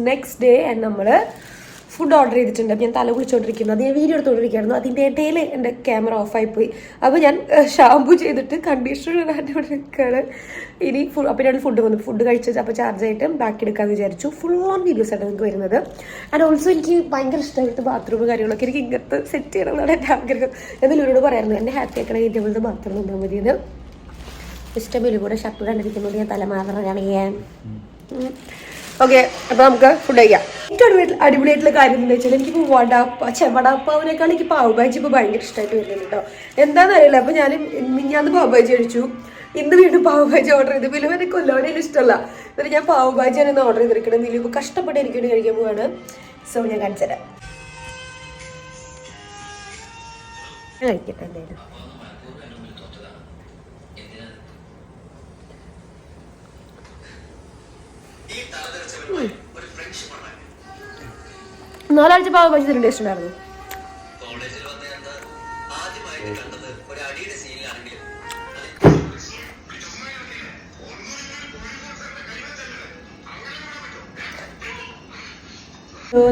Next day നമ്മൾ food order ചെയ്തിട്ടുണ്ട്. ഞാൻ തല കുളിച്ചുകൊണ്ടിരിക്കുന്നു, അത് ഞാൻ വീഡിയോ എടുത്തുകൊണ്ടിരിക്കുകയായിരുന്നു. അതിൻ്റെ ഇടയിൽ എൻ്റെ ക്യാമറ ഓഫായിപ്പോയി. അപ്പോൾ ഞാൻ ഷാമ്പു ചെയ്തിട്ട് കണ്ടീഷണർ ഇവിടെ നിൽക്കുകയാണ്. ഇനി അപ്പോൾ ഞാൻ ഫുഡ് വന്നു, ഫുഡ് കഴിച്ചത് അപ്പോൾ ചാർജ് ആയിട്ട് ബാക്കി എടുക്കാമെന്ന് വിചാരിച്ചു. ഫുൾ ഓൺ വീഡിയോസ് ആയിട്ട് നിങ്ങൾക്ക് വരുന്നത്. ആൻഡ് ഓൾസോ എനിക്ക് ഭയങ്കര ഇഷ്ടമായിട്ട് ബാത്റൂം കാര്യങ്ങളൊക്കെ എനിക്ക് ഇങ്ങനത്തെ സെറ്റ് ചെയ്യണം എന്നാണ് എൻ്റെ ആഗ്രഹം. എന്നോട് പറയായിരുന്നു എന്നെ ഹാപ്പി ആക്കണമെങ്കിൽ ഇതേപോലത്തെ ബാത്റൂം നിന്നാൽ മതിയെന്ന്. ഇഷ്ടമില്ല കൂടെ ഷർട്ട് കണ്ടിരിക്കുന്നത് ഞാൻ തലമാറാണ് ചെയ്യാൻ. ഓക്കെ, അപ്പോൾ നമുക്ക് ഫുഡ് കഴിക്കാം. ഏറ്റവും അടിപൊളിയായിട്ടുള്ള കാര്യം എന്താ വെച്ചാൽ എനിക്ക് വടാപ്പാവിനേക്കാൾ എനിക്ക് പാവ് ഭാജി ഇപ്പോൾ ഭയങ്കര ഇഷ്ടമായിട്ട് വരുന്നുണ്ട് കേട്ടോ. എന്താണെന്ന് അറിയില്ല. അപ്പോൾ ഞാൻ പാവ് ഭാജി കഴിച്ചു, ഇന്ന് വീണ്ടും പാവ് ഭാജി ഓർഡർ ചെയ്തു. വിലുവ് എനിക്ക് കൊല്ലവനും ഇഷ്ടമല്ല. എന്നിട്ട് ഞാൻ പാവ് ഭാജിയാണ് ഇന്ന് ഓർഡർ ചെയ്തിരിക്കണം. വിലുവ് കഷ്ടപ്പെട്ട് എനിക്ക് വേണ്ടി കഴിക്കാൻ പോവാണ്. സോ ഞാൻ കാണിച്ചു തരാം. കഴിക്കട്ടെ എന്തായാലും. നാലാഴ്ച പാവ ഭാജി ഇതിന് ടേസ്റ്റ് ഉണ്ടായിരുന്നു.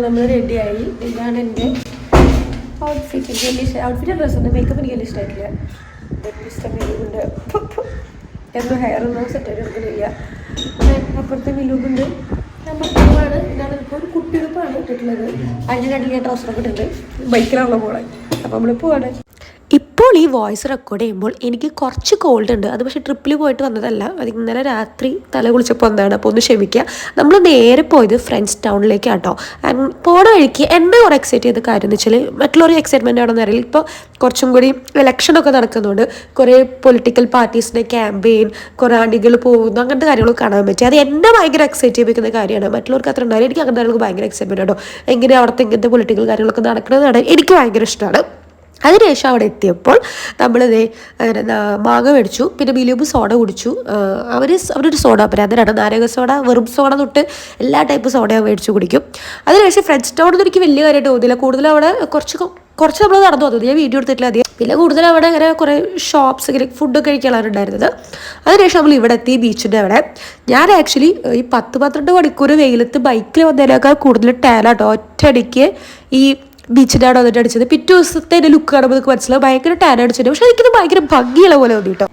നമ്മൾ റെഡിയായി. ഇതാണ് എൻ്റെ ഔട്ട്ഫിറ്റ്. ഔട്ട്ഫിറ്റ് ഡ്രസ്സുണ്ട്. മേക്കപ്പ് എനിക്ക് വലിയ ഇഷ്ടമായിട്ടില്ല. ഇഷ്ടമുണ്ട്. എന്തോ ഹെയർ ഒന്നും സെറ്റായിട്ട് എടുക്കുന്നില്ല. അപ്പുറത്തെ വിലൂബുണ്ട്. നമ്മളാണ് ഇതാണ് ഇപ്പോൾ ഒരു കുട്ടിയെടുപ്പാണ് ഇട്ടിട്ടുള്ളത്. അതിൻ്റെ കണ്ടിൽ ഞാൻ ട്രൗസറൊക്കെ ഇട്ടിട്ടുണ്ട്. ബൈക്കിലാണല്ലോ പോളെ. അപ്പോൾ നമ്മളിപ്പോൾ പോവാണ്. ഇപ്പോൾ ഈ വോയിസ് റെക്കോർഡ് ചെയ്യുമ്പോൾ എനിക്ക് കുറച്ച് കോൾഡ് ഉണ്ട്. അത് പക്ഷേ ട്രിപ്പിൽ പോയിട്ട് വന്നതല്ല, അത് ഇന്നലെ രാത്രി തല കുളിച്ചപ്പോൾ വന്നതാണ്. അപ്പോൾ ഒന്ന് ക്ഷമിക്കുക. നമ്മൾ നേരെ പോയത് ഫ്രണ്ട്സ് ടൗണിലേക്കാട്ടോ. ആൻഡ് പോണ വഴിക്ക് എന്നെ കുറേ എക്സൈറ്റ് ചെയ്ത കാര്യം എന്ന് വെച്ചാൽ മറ്റുള്ളവർ എക്സൈറ്റ്മെൻ്റ് ആണെന്ന് അറിയില്ല. ഇപ്പോൾ കുറച്ചും കൂടി ഇലക്ഷനൊക്കെ നടക്കുന്നുണ്ട്. കുറേ പൊളിറ്റിക്കൽ പാർട്ടീസിൻ്റെ ക്യാമ്പയിൻ, കുറേ അണികൾ പോകുന്നു, അങ്ങനത്തെ കാര്യങ്ങളൊക്കെ കാണാൻ പറ്റി. അത് എന്നെ ഭയങ്കര എക്സൈറ്റ് ചെയ്യിപ്പിക്കുന്ന കാര്യമാണ്. മറ്റുള്ളവർക്ക് അത്ര ഉണ്ടാവില്ല. എനിക്ക് അങ്ങനത്തെ കാര്യങ്ങൾക്ക് ഭയങ്കര എക്സൈറ്റ്മെൻറ്റ് കേട്ടോ. എങ്ങനെ അവിടുത്തെ ഇങ്ങനത്തെ പൊളിറ്റിക്കൽ കാര്യങ്ങളൊക്കെ നടക്കുന്നതാണ് എനിക്ക് ഭയങ്കര ഇഷ്ടമാണ്. അതിനുശേഷം അവിടെ എത്തിയപ്പോൾ നമ്മളിതേ മാങ്ങ മേടിച്ചു. പിന്നെ ബിലൂബ് സോഡ കുടിച്ചു. അവരൊരു സോഡ പരാതനാണ്. നാരങ്ങ സോഡ, വെറും സോഡ തൊട്ട് എല്ലാ ടൈപ്പ് സോഡയും മേടിച്ചു കുടിക്കും. അതിനുശേഷം ഫ്രണ്ട്സ് ടൗണിൽ എനിക്ക് വലിയ കാര്യമായിട്ട് തോന്നിയില്ല. കൂടുതൽ അവിടെ കുറച്ച് നമ്മൾ നടന്നു വന്നത്, ഞാൻ വീഡിയോ എടുത്തിട്ടില്ല അധികം. പിന്നെ കൂടുതൽ അവിടെ ഇങ്ങനെ കുറേ ഷോപ്സ് ഇങ്ങനെ ഫുഡൊക്കെ കഴിക്കാനാണ് ഉണ്ടായിരുന്നത്. അതിനുശേഷം നമ്മൾ ഇവിടെ എത്തി, ബീച്ചിൻ്റെ അവിടെ. ഞാൻ ആക്ച്വലി ഈ 10-12 മണിക്കൂർ വെയിലത്ത് ബൈക്കിൽ വന്നതിനേക്കാൾ കൂടുതൽ ടാനാട്ടോ ഒറ്റയടിക്ക് ഈ ബീച്ചിൻ്റെ അവിടെ വന്നിട്ട് അടിച്ചത്. പിറ്റേ ദിവസത്തെ എൻ്റെ ലുക്ക് കാണുമ്പോൾ നമുക്ക് മനസ്സിലാവും ഭയങ്കര ടാൻ അടിച്ചിട്ട്. പക്ഷെ എനിക്കിത് ഭയങ്കര ഭംഗിയുള്ള പോലെ തോന്നി കേട്ടോ.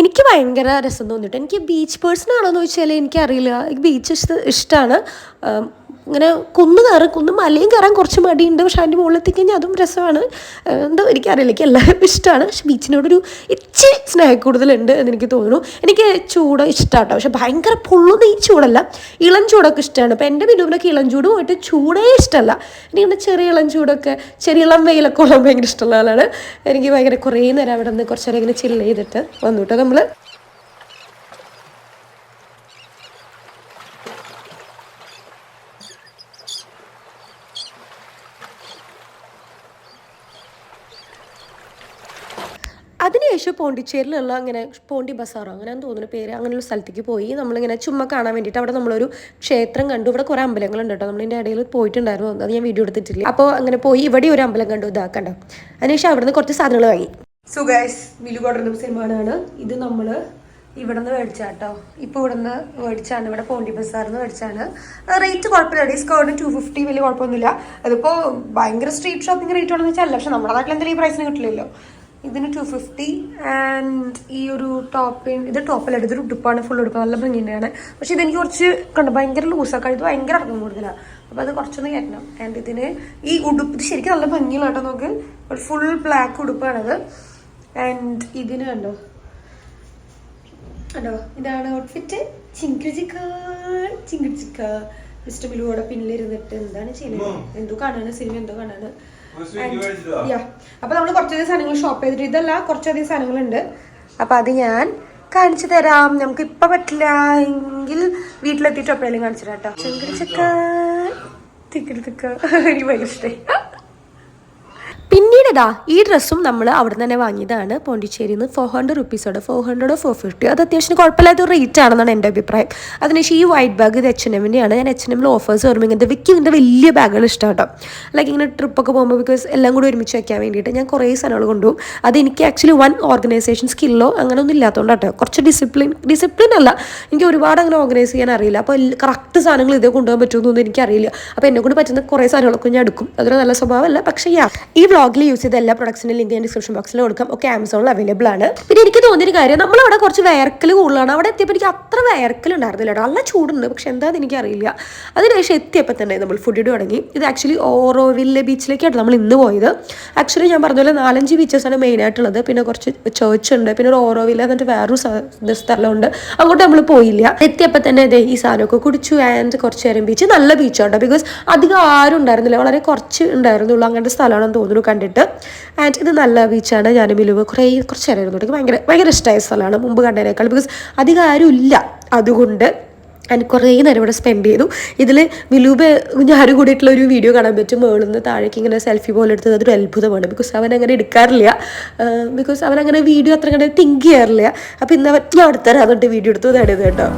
എനിക്ക് ഭയങ്കര രസം തോന്നിട്ടോ. എനിക്ക് ബീച്ച് പേഴ്സൺ ആണോ എന്ന് ചോദിച്ചാൽ എനിക്കറിയില്ല. എനിക്ക് ബീച്ച് ഇഷ്ടമാണ്. ഇങ്ങനെ കുന്ന് മലയും കയറാൻ കുറച്ച് മടിയുണ്ട്. പക്ഷെ അതിൻ്റെ മുകളിൽ എത്തിക്കഴിഞ്ഞാൽ അതും രസമാണ്. എന്തോ എനിക്കറിയില്ല, എനിക്ക് എല്ലാവരും ഇഷ്ടമാണ്. പക്ഷെ ബീച്ചിനോടൊരു ഇച്ചിരി സ്നേഹം കൂടുതലുണ്ട് എന്നെനിക്ക് തോന്നുന്നു. എനിക്ക് ചൂട് ഇഷ്ടമാട്ടോ. പക്ഷെ ഭയങ്കര പൊള്ളുന്ന ഈ ചൂടല്ല, ഇളം ചൂടൊക്കെ ഇഷ്ടമാണ്. അപ്പോൾ എൻ്റെ വിനോദിനൊക്കെ ഇളം ചൂട് പോയിട്ട് ചൂടേ ഇഷ്ടമല്ല. എനിക്കിങ്ങനെ ചെറിയ ഇളം ചൂടൊക്കെ, ചെറിയ ഇളം വെയിലൊക്കെ ഉള്ളത് ഭയങ്കര ഇഷ്ടമുള്ള ആളാണ്. എനിക്ക് ഭയങ്കര കുറേ നേരം അവിടെ നിന്ന് കുറച്ച് നേരം ഇങ്ങനെ ചില്ല് ചെയ്തിട്ട് വന്നു കേട്ടോ നമ്മൾ. അതിനുശേഷം പോണ്ടിച്ചേരിയിലുള്ള അങ്ങനെ പോണ്ടി ബസാറോ അങ്ങനെയാന്ന് തോന്നുന്നു പേര്, അങ്ങനെയുള്ള സ്ഥലത്തേക്ക് പോയി നമ്മളിങ്ങനെ ചുമ്മാ കാണാൻ വേണ്ടിയിട്ട്. അവിടെ നമ്മളൊരു ക്ഷേത്രം കണ്ടു. ഇവിടെ കുറേ അമ്പലങ്ങളുണ്ട് കേട്ടോ. നമ്മളിൻ്റെ ഇടയിൽ പോയിട്ടുണ്ടായിരുന്നു, അത് ഞാൻ വീഡിയോ എടുത്തിട്ടില്ല. അപ്പോൾ അങ്ങനെ പോയി ഇവിടെ ഒരു അമ്പലം കണ്ടു, ഇതാക്കണ്ടോ. അതിനുശേഷം അവിടെ നിന്ന് കുറച്ച് സാധനങ്ങൾ വാങ്ങി. സോ ഗൈസ്, വിലു കൊണ്ടുവന്ന സിനിമയാണ് ഇത്. നമ്മൾ ഇവിടെ നിന്ന് മേടിച്ചാട്ടോ. ഇപ്പോൾ ഇവിടെ നിന്ന് മേടിച്ചാണ്, ഇവിടെ പോണ്ടി ബസാറിൽ നിന്ന് മേടിച്ചാണ്. റേറ്റ് കുഴപ്പമില്ല. ഡിസ്കൗണ്ട് 250, വലിയ കുഴപ്പമൊന്നുമില്ല. അതിപ്പോൾ ഭയങ്കര സ്ട്രീറ്റ് ഷോപ്പിംഗ് റേറ്റ് ആണെന്ന് വെച്ചാൽ അല്ല. പക്ഷെ നമ്മുടെ നാട്ടിൽ എന്തെങ്കിലും ഈ പ്രൈസിന് കിട്ടില്ലല്ലോ. ഇതിന് 250. ആൻഡ് ഈ ഒരു ഇത് ടോപ്പല്ല, ഇതൊരു ഉടുപ്പാണ്, ഫുൾ ഉടുപ്പ്, നല്ല ഭംഗിയാണ്. പക്ഷെ ഇതെനിക്ക് കുറച്ച് കണ്ടു ഭയങ്കര ലൂസാക്കാം. ഇത് ഭയങ്കര ഇറക്കം കൂടുതലാണ്. അപ്പോൾ അത് കുറച്ചൊന്ന് കയറ്റണം. ആൻഡ് ഇതിന് ഈ ഉടുപ്പ് ഇത് ശരിക്കും നല്ല ഭംഗിയുള്ള കേട്ടോ. നമുക്ക് ഫുൾ ബ്ലാക്ക് ഉടുപ്പാണത്. ആൻഡ് ഇതിന് കണ്ടോ ഇതാണ് ഔട്ട്ഫിറ്റ്. ചിങ്കുചിക്ക മിസ്റ്റർ ബിലുവോടെ പിന്നിലിരുന്നിട്ട് എന്താണ് ചെയ്യുന്നത്, എന്തോ കാണാണ്, സിനിമ എന്തോ കാണാണ്. അപ്പൊ നമ്മൾ കുറച്ചധികം സാധനങ്ങൾ ഷോപ്പ് ചെയ്തിട്ട്, ഇതല്ല കുറച്ചധികം സാധനങ്ങളുണ്ട്. അപ്പൊ അത് ഞാൻ കാണിച്ചു തരാം. നമുക്ക് ഇപ്പൊ പറ്റില്ല എങ്കിൽ വീട്ടിലെത്തിയിട്ട് എപ്പോഴെങ്കിലും കാണിച്ചു തരാം കേട്ടോ. ചിങ്കുചിക്ക എനിക്ക് ഭയങ്കര ഇഷ്ടമായി. പിന്നീട് ഇതാ ഈ ഡ്രസ്സും നമ്മൾ അവിടെ തന്നെ വാങ്ങിയതാണ് പോണ്ടിച്ചേരിയിൽ നിന്ന്. 400 റുപ്പീസോടെ, 400 450. അത് അത്യാവശ്യം കുഴപ്പമില്ലാത്ത റേറ്റ് ആണെന്നാണ് എൻ്റെ അഭിപ്രായം. അതിനുശേഷം ഈ വൈറ്റ് ബാഗ് ഇത് H&Mൻ്റെയാണ്. ഞാൻ H&Mൽ ഓഫേഴ്സ് വരുമ്പോൾ ഇങ്ങനത്തെ ഇങ്ങനത്തെ വലിയ ബാഗുകൾ ഇഷ്ടം കേട്ടോ. ലൈക്ക് ഇങ്ങനെ ട്രിപ്പൊക്കെ പോകുമ്പോൾ ബിക്കോസ് എല്ലാം കൂടി ഒരുമിച്ച് വയ്ക്കാൻ വേണ്ടിയിട്ട് ഞാൻ കുറേ സാധനങ്ങൾ കൊണ്ടുപോകും. അത് എനിക്ക് ആക്ച്വലി ഓർഗനൈസേഷൻ സ്കില്ലോ അങ്ങനെയൊന്നും ഇല്ലാത്തതുകൊണ്ടാട്ടോ. കുറച്ച് ഡിസിപ്ലിൻ അല്ല, എനിക്ക് ഒരുപാട് അങ്ങനെ ഓർഗനൈസ് ചെയ്യാൻ അറിയില്ല. അപ്പോൾ കറക്റ്റ് സാധനങ്ങൾ ഇതേ കൊണ്ടുപോകാൻ പറ്റുമെന്നൊന്നും എനിക്കറിയില്ല. അപ്പോൾ എന്നെക്കൊണ്ട് പറ്റുന്ന കുറേ സാധനങ്ങളൊക്കെ ഞാൻ എടുക്കും. അതൊരു നല്ല സ്വഭാവമല്ല. പക്ഷേ ഈ വ്ളോഗിൽ യൂസ് ചെയ്ത എല്ലാ പ്രൊഡക്ട്സിൻ്റെ ലിങ്ക് ഞാൻ ഡിസ്ക്രിപ്ഷൻ ബോക്സിൽ കൊടുക്കാം. ഒക്കെ ആമസോണിൽ അവൈലബിൾ ആണ്. പിന്നെ എനിക്ക് തോന്നിയൊരു കാര്യം, നമ്മളവിടെ കുറച്ച് വയർക്കൽ കൂടുതലാണ്. അവിടെ എത്തിയപ്പോൾ എനിക്ക് അത്ര വയർക്കലുണ്ടായിരുന്നില്ല കേട്ടോ. നല്ല ചൂടുണ്ട്, പക്ഷെ എന്താണെന്ന് എനിക്കറിയില്ല. അതിനുശേഷം എത്തിയപ്പോൾ തന്നെ നമ്മൾ ഫുഡ് ഇട്ട് തുടങ്ങി. ഇത് ആക്ച്വലി ഓറോവില്ലെ ബീച്ചിലേക്കാണ് നമ്മൾ ഇന്ന് പോയത്. ആക്ച്വലി ഞാൻ പറഞ്ഞ പോലെ 4-5 ബീച്ചസാണ് മെയിനായിട്ടുള്ളത്. പിന്നെ കുറച്ച് ചേർച്ച് ഉണ്ട്, പിന്നെ ഒരു ഓറോവില്ല എന്നിട്ട് വേറൊരു സ്ഥലമുണ്ട്. അങ്ങോട്ട് നമ്മൾ പോയില്ല. എത്തിയപ്പോൾ തന്നെ ഈ സാധനമൊക്കെ കുടിച്ചു. ആൻഡ് കുറച്ച് നേരം ബീച്ച്, നല്ല ബീച്ചാണ് ബിക്കോസ് അധികം ആരും ഉണ്ടായിരുന്നില്ല, വളരെ കുറച്ച് ഉണ്ടായിരുന്നുള്ളൂ. അങ്ങനത്തെ സ്ഥലമാണെന്ന് തോന്നുന്നു കണ്ടിട്ട്. ആൻഡ് ഇത് നല്ല ബീച്ചാണ്. ഞാൻ മിലുവ് കുറച്ച് നേരം ഇരുന്നു. ഭയങ്കര ഇഷ്ടമായ സ്ഥലമാണ് മുമ്പ് കണ്ടതിനേക്കാൾ, ബിക്കോസ് അധികം ആരും ഇല്ല. അതുകൊണ്ട് ആൻഡ് കുറേ നേരം ഇവിടെ സ്പെൻഡ് ചെയ്തു. ഇതിൽ മിലൂബ് ഞാനും കൂടിയിട്ടുള്ള ഒരു വീഡിയോ കാണാൻ പറ്റും. മുകളിൽ നിന്ന് താഴേക്ക് ഇങ്ങനെ സെൽഫി പോലെ എടുത്തത് അതൊരു അത്ഭുതമാണ്. ബിക്കോസ് അവൻ അങ്ങനെ എടുക്കാറില്ല, ബിക്കോസ് അവൻ അങ്ങനെ വീഡിയോ അത്ര അങ്ങനെ തിങ്ക് ചെയ്യാറില്ല. അപ്പോൾ ഇന്ന് ഞാൻ അടുത്തരാ എന്നിട്ട് വീഡിയോ എടുത്തു തടയത് കേട്ടോ.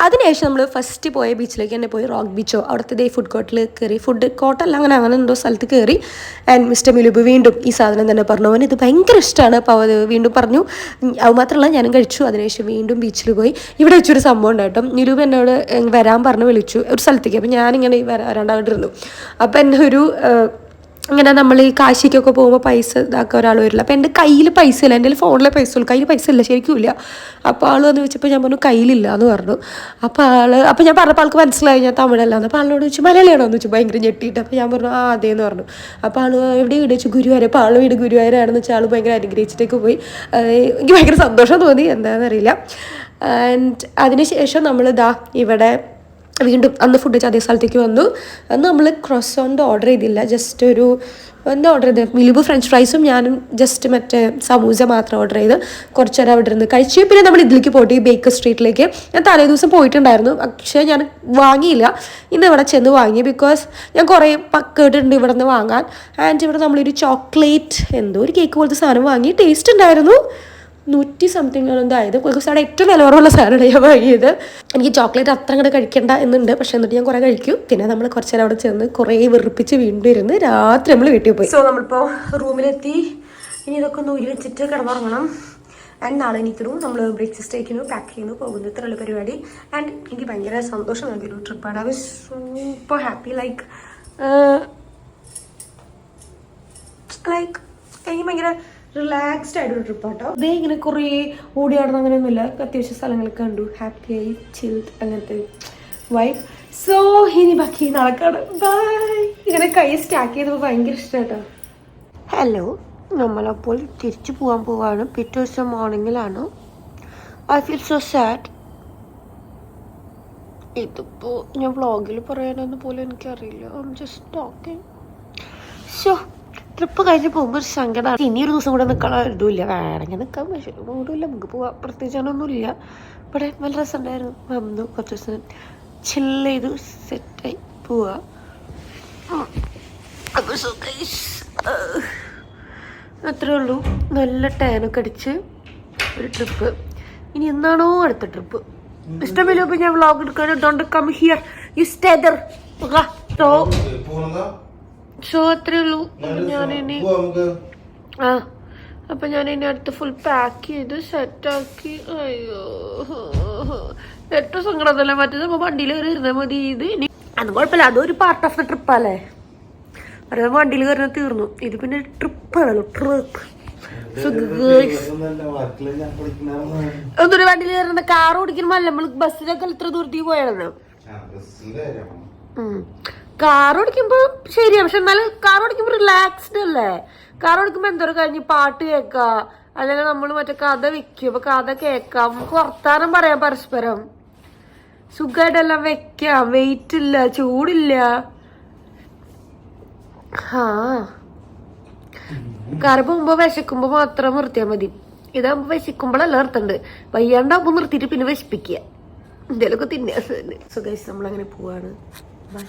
അതിനുശേഷം നമ്മൾ ഫസ്റ്റ് പോയ ബീച്ചിലേക്ക് തന്നെ പോയി, റോക്ക് ബീച്ചോ. അവിടുത്തെ ഫുഡ് കോർട്ടിൽ കയറി, ഫുഡ് കോർട്ടല്ല അങ്ങനെ എന്തോ സ്ഥലത്ത് കയറി. ആൻഡ് മിസ്റ്റർ മിലുബ് വീണ്ടും ഈ സാധനം തന്നെ പറഞ്ഞു. അവൻ ഇത് ഭയങ്കര ഇഷ്ടമാണ്. അപ്പോൾ അത് വീണ്ടും പറഞ്ഞു. അത് മാത്രമല്ല ഞാനും കഴിച്ചു. അതിനുശേഷം വീണ്ടും ബീച്ചിൽ പോയി. ഇവിടെ വെച്ചൊരു സംഭവം ഉണ്ടായിട്ടും മിലുബ് എന്നോട് വരാൻ പറഞ്ഞ് വിളിച്ചു ഒരു സ്ഥലത്തേക്ക്. അപ്പോൾ ഞാനിങ്ങനെ വരാണ്ടാവിട്ടിരുന്നു. അപ്പോൾ എന്നെ ഇങ്ങനെ നമ്മൾ ഈ കാശിക്കൊക്കെ പോകുമ്പോൾ പൈസ ഇതാക്കാൻ ഒരാൾ വരില്ല. അപ്പോൾ എൻ്റെ കയ്യിൽ പൈസ ഇല്ല, എൻ്റെ ഫോണിലെ പൈസ ഉള്ളൂ, കയ്യിൽ പൈസ ഇല്ല, ശരിക്കും ഇല്ല. അപ്പോൾ ആൾ വന്ന് വെച്ചപ്പോൾ ഞാൻ പറഞ്ഞു കയ്യിലില്ല എന്ന് പറഞ്ഞു. അപ്പോൾ ഞാൻ പറഞ്ഞപ്പോൾ ആൾക്ക് മനസ്സിലായി ഞാൻ തമിഴല്ലാന്ന്. അപ്പോൾ ആളോട് ചോദിച്ചു മലയാളിയാണോ എന്ന് വെച്ചു, ഭയങ്കര ഞെട്ടിയിട്ട്. അപ്പോൾ ഞാൻ പറഞ്ഞു അതേന്ന് പറഞ്ഞു. അപ്പോൾ ആൾ എവിടെ വീട് വെച്ചു, ഗുരുവായൂർ. അപ്പോൾ ആൾ വീട് ഗുരുവായൂരാണെന്ന് വെച്ചാൽ ആൾ ഭയങ്കര അനുഗ്രഹിച്ചിട്ടേക്ക് പോയി. എനിക്ക് ഭയങ്കര സന്തോഷം തോന്നി, എന്താണെന്നറിയില്ല. ആൻഡ് അതിനുശേഷം നമ്മളിതാ ഇവിടെ വീണ്ടും അന്ന് ഫുഡ് വെച്ച് അതേ സ്ഥലത്തേക്ക് വന്നു. അന്ന് നമ്മൾ ക്രോസോണ്ട് ഓർഡർ ചെയ്തില്ല, ജസ്റ്റ് എന്താ ഓർഡർ ചെയ്തത്, മിലുബ് ഫ്രഞ്ച് ഫ്രൈസും ഞാനും ജസ്റ്റ് മറ്റേ സമൂസ മാത്രം ഓർഡർ ചെയ്ത് കുറച്ച് നേരം അവിടെ ഇരുന്ന് കഴിച്ചു. പിന്നെ നമ്മൾ ഇതിലേക്ക് പോയിട്ട് ഈ ബേക്കർ സ്ട്രീറ്റിലേക്ക് ഞാൻ തലേ ദിവസം പോയിട്ടുണ്ടായിരുന്നു, പക്ഷേ ഞാൻ വാങ്ങിയില്ല. ഇന്ന് ഇവിടെ ചെന്ന് വാങ്ങി, ബിക്കോസ് ഞാൻ കുറേ കേട്ടിട്ടുണ്ട് ഇവിടെ നിന്ന് വാങ്ങാൻ. ആൻഡ് ഇവിടെ നമ്മളൊരു ചോക്ലേറ്റ് എന്തോ ഒരു കേക്ക് പോലത്തെ സാധനം വാങ്ങി. ടേസ്റ്റ് ഉണ്ടായിരുന്നു. 100 സംതിങ് എന്തായത്, ബിക്കോസ് അവിടെ ഏറ്റവും വിലവറവുള്ള സാധനമാണ് ഞാൻ വാങ്ങിയത്. എനിക്ക് ചോക്ലേറ്റ് അത്ര അങ്ങോട്ട് കഴിക്കേണ്ട എന്നുണ്ട്, പക്ഷെ എന്നിട്ട് ഞാൻ കുറേ കഴിക്കും. പിന്നെ നമ്മൾ കുറച്ച് നേരം അവിടെ ചെന്ന് കുറേ വെറുപ്പിച്ച് വീണ്ടും ഇരുന്ന് രാത്രി നമ്മൾ വീട്ടിൽ പോയി. സോ നമ്മളിപ്പോൾ റൂമിലെത്തി. ഇനി ഇതൊക്കെ ഒന്ന് ഊരി വെച്ചിട്ട് കിടന്നുറങ്ങണം. ആൻഡ് നാളെ എനിക്കൊരു നമ്മൾ ബ്രേക്ക്ഫാസ്റ്റ് കഴിക്കുന്നു, പാക്ക് ചെയ്യുന്നു, പോകുന്നു. ഇത്രയുള്ള പരിപാടി. ആൻഡ് എനിക്ക് ഭയങ്കര സന്തോഷം നൽകിയൊരു ട്രിപ്പാണ്. I was super happy. Like എനിക്ക് ഭയങ്കര റിലാക്സ്ഡ് ആയിട്ടൊരു ട്രിപ്പാട്ടോ. അതേ ഇങ്ങനെ കുറേ ഓടിയാടുന്ന അങ്ങനെയൊന്നുമില്ല, അത്യാവശ്യം സ്ഥലങ്ങളൊക്കെ കണ്ടു, ഹാപ്പിയായി ചിൽഡ് അങ്ങനത്തെ വൈബ്. സോ ഇനി ബാക്കി നാളെ കാണാം. ബൈ. ഇങ്ങനെ കൈ സ്റ്റാക്ക് ചെയ്തപ്പോൾ ഭയങ്കര ഇഷ്ടമായിട്ടോ. ഹലോ, നമ്മളപ്പോൾ തിരിച്ചു പോകാൻ പോവാണ്. പിറ്റേ ദിവസം മോർണിംഗിലാണ്. I feel so sad. ഇതിപ്പോൾ ഞാൻ വ്ളോഗിൽ പറയാനൊന്നും പോലും എനിക്കറിയില്ല. I am just talking. So trip കഴിഞ്ഞ് പോകുമ്പോൾ ഒരു സങ്കടമാണ്. ഇനിയൊരു ദിവസം കൂടെ നിൽക്കാൻ ഇതുമില്ല, വേണമെങ്കിൽ നിൽക്കാൻ, പക്ഷേ ഒന്നുമില്ല, നമുക്ക് പോവാം. പ്രത്യേകിച്ചൊന്നുമില്ല. ഇവിടെ നല്ല രസമുണ്ടായിരുന്നു. വന്നു കുറച്ച് ദിവസം ചില്ല് ചെയ്തു, സെറ്റായി പോവാ. അപ്പോൾ സോ ഗൈസ് അത്രേ ഉള്ളൂ. നല്ല ടാനൊക്കെ അടിച്ച് ഒരു ട്രിപ്പ്. ഇനി എന്നാണോ അടുത്ത ട്രിപ്പ് ഇഷ്ടമില്ല. അപ്പോൾ ഞാൻ വ്ളോഗ് എടുക്കാൻ don't come here, you stay there. So അത്രേ ഉള്ളൂ. അപ്പം ഞാനിനി അടുത്ത് ഫുൾ പാക്ക് ചെയ്ത് സെറ്റാക്കി. അയ്യോ ഏറ്റവും സങ്കടമല്ല, മറ്റേത് നമ്മൾ വണ്ടിയിൽ കയറി ഇരുന്നാൽ മതി. ഇത് ഇനി അത് കുഴപ്പമില്ല, അതൊരു പാർട്ട് ഓഫ് ദ ട്രിപ്പല്ലേ. അത് വണ്ടിയിൽ കയറുന്നത് തീർന്നു. ഇത് പിന്നെ ട്രിപ്പാണല്ലോ, ട്രിപ്പ്. എന്തൊരു വണ്ടിയിൽ കയറുന്ന കാർ ഓടിക്കണമല്ല, നമ്മൾ ബസ്സിലൊക്കെ ഇത്ര ദൂരത്തേക്ക് പോയായിരുന്നു. കാർ ഓടിക്കുമ്പോൾ ശരിയാണ്, പക്ഷെ എന്നാലും കാർ ഓടിക്കുമ്പോൾ റിലാക്സ്ഡ് അല്ലേ. കാർ ഓടിക്കുമ്പോൾ എന്തോരം കഴിഞ്ഞ് പാട്ട് കേൾക്കാം, അല്ലെങ്കിൽ നമ്മൾ മറ്റേ കഥ വെക്കും. അപ്പൊ കഥ കേൾക്കാം, നമുക്ക് വർത്താനം പറയാം പരസ്പരം. സുഖമായിട്ടെല്ലാം വെക്കാം. വെയിറ്റ് ഇല്ല, ചൂടില്ല. കാറ് പോകുമ്പോ വിശക്കുമ്പോ മാത്രം നിർത്തിയാ മതി. ഇതാകുമ്പോ വിശക്കുമ്പോഴല്ല നിർത്തണ്ട്, വയ്യാണ്ടാകുമ്പോ നിർത്തിയിട്ട് പിന്നെ വിശപ്പിക്കുക, എന്തേലൊക്കെ തിന്നാ. സോ ഗൈസ് നമ്മളങ്ങനെ പോവാണ്. ബൈ.